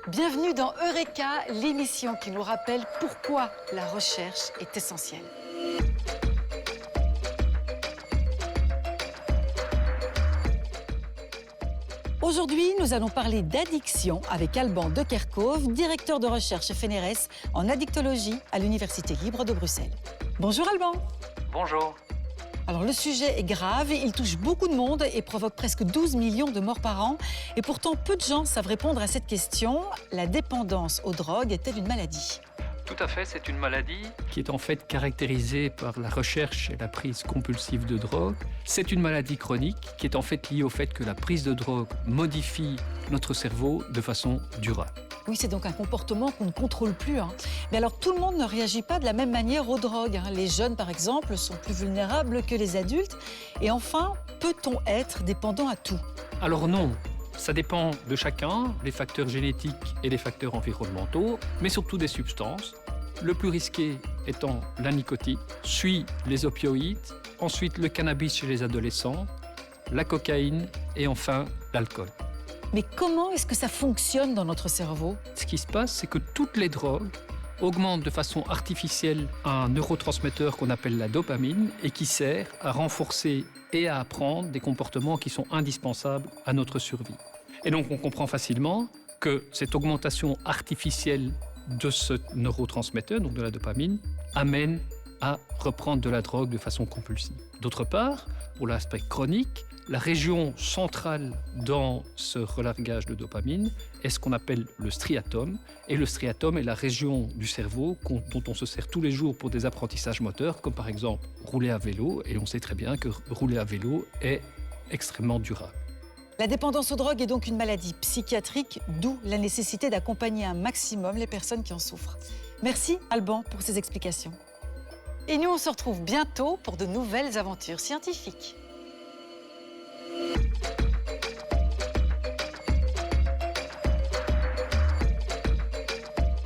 Bienvenue dans Eureka, l'émission qui nous rappelle pourquoi la recherche est essentielle. Aujourd'hui, nous allons parler d'addiction avec Alban de Kerkhove, directeur de recherche FNRS en addictologie à l'Université libre de Bruxelles. Bonjour Alban. Bonjour. Alors le sujet est grave, il touche beaucoup de monde et provoque presque 12 millions de morts par an. Et pourtant, peu de gens savent répondre à cette question. La dépendance aux drogues est-elle une maladie ? Tout à fait, c'est une maladie qui est en fait caractérisée par la recherche et la prise compulsive de drogue. C'est une maladie chronique qui est en fait liée au fait que la prise de drogue modifie notre cerveau de façon durable. Oui, c'est donc un comportement qu'on ne contrôle plus. Mais alors, tout le monde ne réagit pas de la même manière aux drogues. Les jeunes, par exemple, sont plus vulnérables que les adultes. Et enfin, peut-on être dépendant à tout ? Alors non, ça dépend de chacun, les facteurs génétiques et les facteurs environnementaux, mais surtout des substances. Le plus risqué étant la nicotine, suit les opioïdes, ensuite le cannabis chez les adolescents, la cocaïne et enfin l'alcool. Mais comment est-ce que ça fonctionne dans notre cerveau ? Ce qui se passe, c'est que toutes les drogues augmentent de façon artificielle un neurotransmetteur qu'on appelle la dopamine et qui sert à renforcer et à apprendre des comportements qui sont indispensables à notre survie. Et donc on comprend facilement que cette augmentation artificielle de ce neurotransmetteur, donc de la dopamine, amène à reprendre de la drogue de façon compulsive. D'autre part, pour l'aspect chronique, la région centrale dans ce relargage de dopamine est ce qu'on appelle le striatum. Et le striatum est la région du cerveau dont on se sert tous les jours pour des apprentissages moteurs, comme par exemple rouler à vélo. Et on sait très bien que rouler à vélo est extrêmement durable. La dépendance aux drogues est donc une maladie psychiatrique, d'où la nécessité d'accompagner un maximum les personnes qui en souffrent. Merci Alban pour ces explications. Et nous, on se retrouve bientôt pour de nouvelles aventures scientifiques.